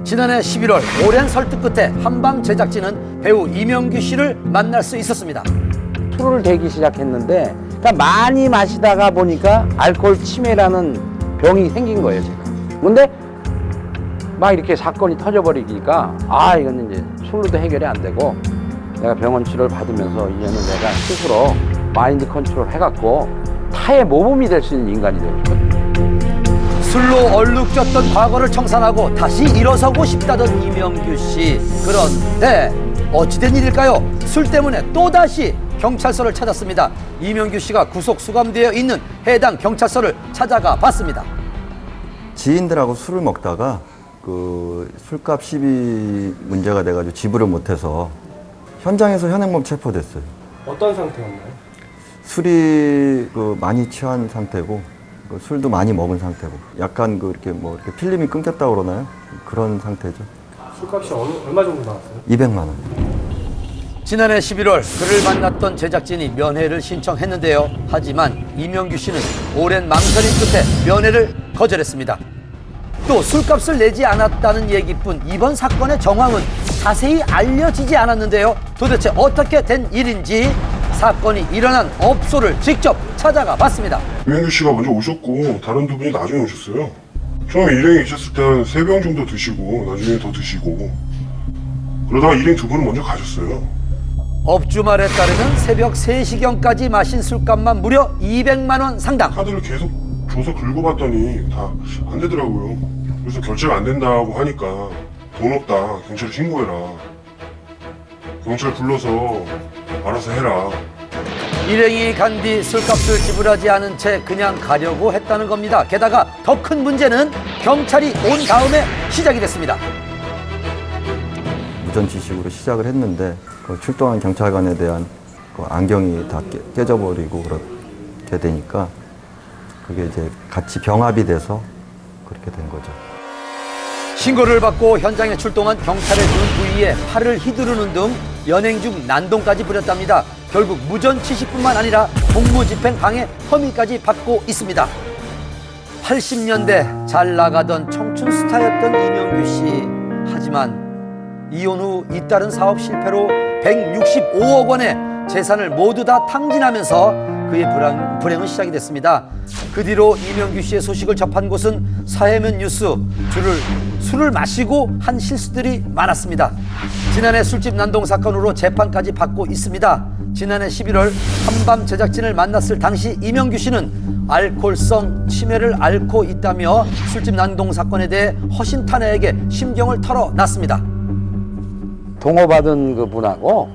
지난해 11월 오랜 설득 끝에 한밤 제작진은 배우 이명규 씨를 만날 수 있었습니다. 술을 대기 시작했는데 그러니까 많이 마시다가 보니까 알코올 치매라는 병이 생긴 거예요, 제가. 근데 막 이렇게 사건이 터져버리니까 이건 이제 술로도 해결이 안 되고 내가 병원 치료를 받으면서 이제는 내가 스스로 마인드 컨트롤 해갖고 타의 모범이 될 수 있는 인간이 되고 싶거든요. 술로 얼룩졌던 과거를 청산하고 다시 일어서고 싶다던 이명규 씨. 그런데 어찌된 일일까요? 술 때문에 또다시 경찰서를 찾았습니다. 이명규 씨가 구속 수감되어 있는 해당 경찰서를 찾아가 봤습니다. 지인들하고 술을 먹다가 그 술값 시비 문제가 돼가지고 지불을 못해서 현장에서 현행범 체포됐어요. 어떤 상태였나요? 술이 그 많이 취한 상태고 그 술도 많이 먹은 상태고 약간 그 이렇게 뭐 이렇게 필름이 끊겼다고 그러나요? 그런 상태죠. 술값이 얼마 정도 나왔어요? 200만 원. 지난해 11월 그를 만났던 제작진이 면회를 신청했는데요. 하지만 이명규 씨는 오랜 망설임 끝에 면회를 거절했습니다. 또 술값을 내지 않았다는 얘기뿐 이번 사건의 정황은 자세히 알려지지 않았는데요. 도대체 어떻게 된 일인지 사건이 일어난 업소를 직접 찾아가 봤습니다. 이명규 씨가 먼저 오셨고 다른 두 분이 나중에 오셨어요. 처음에 일행이 있었을 때는 3병 정도 드시고 나중에 더 드시고 그러다가 일행 두 분은 먼저 가셨어요. 업주 말에 따르면 새벽 3시경까지 마신 술값만 무려 200만 원 상당. 카드를 계속 줘서 긁어봤더니 다 안 되더라고요. 그래서 결제가 안 된다고 하니까 돈 없다, 경찰에 신고해라. 경찰 불러서 알아서 해라. 일행이 간 뒤 술값을 지불하지 않은 채 그냥 가려고 했다는 겁니다. 게다가 더 큰 문제는 경찰이 온 다음에 시작이 됐습니다. 무전 지식으로 시작을 했는데 그 출동한 경찰관에 대한 그 안경이 다 깨져버리고 그렇게 되니까 그게 이제 같이 병합이 돼서 그렇게 된 거죠. 신고를 받고 현장에 출동한 경찰의 눈 부위에 팔을 휘두르는 등 연행 중 난동까지 부렸답니다. 결국 무전 치식뿐만 아니라 공무집행 방해 혐의까지 받고 있습니다. 80년대 잘 나가던 청춘 스타였던 이명규 씨. 하지만 이혼 후 잇따른 사업 실패로 165억 원의 재산을 모두 다 탕진하면서 그의 불행은 시작이 됐습니다. 그 뒤로 이명규 씨의 소식을 접한 곳은 사회면 뉴스, 술을 마시고 한 실수들이 많았습니다. 지난해 술집 난동 사건으로 재판까지 받고 있습니다. 지난해 11월 한밤 제작진을 만났을 당시 이명규 씨는 알코올성 치매를 앓고 있다며 술집 난동 사건에 대해 허심탄회하게 심경을 털어놨습니다. 동호받은 그 분하고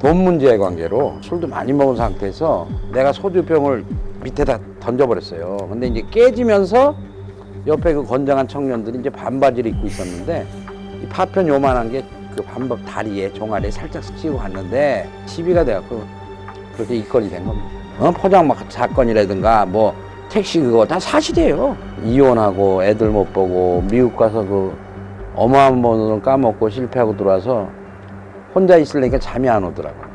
돈 문제의 관계로 술도 많이 먹은 상태에서 내가 소주병을 밑에다 던져버렸어요. 근데 이제 깨지면서 옆에 그 건장한 청년들이 이제 반바지를 입고 있었는데 이 파편 요만한 게 그 반바 다리에 종아리에 살짝 스치고 갔는데 시비가 돼갖고 그렇게 입건이 된 겁니다. 포장마차 사건이라든가 뭐 택시 그거 다 사실이에요. 이혼하고 애들 못 보고 미국 가서 그 어마어마한 돈을 까먹고 실패하고 들어와서 혼자 있으려니까 잠이 안 오더라고요.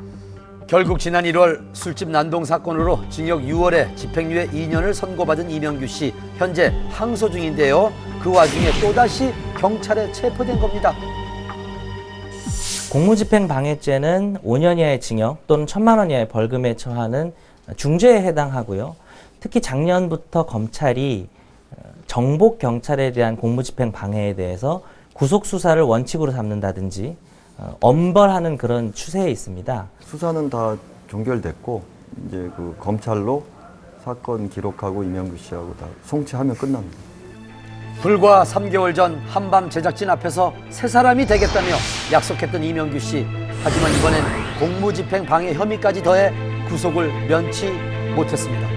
결국 지난 1월 술집 난동 사건으로 징역 6월에 집행유예 2년을 선고받은 이명규 씨. 현재 항소 중인데요. 그 와중에 또다시 경찰에 체포된 겁니다. 공무집행 방해죄는 5년 이하의 징역 또는 1,000만 원 이하의 벌금에 처하는 중죄에 해당하고요. 특히 작년부터 검찰이 정복 경찰에 대한 공무집행 방해에 대해서 구속 수사를 원칙으로 삼는다든지 엄벌하는 그런 추세에 있습니다. 수사는 다 종결됐고 이제 그 검찰로 사건 기록하고 이명규 씨하고 다 송치하면 끝납니다. 불과 3개월 전 한밤 제작진 앞에서 새 사람이 되겠다며 약속했던 이명규 씨. 하지만 이번엔 공무집행 방해 혐의까지 더해 구속을 면치 못했습니다.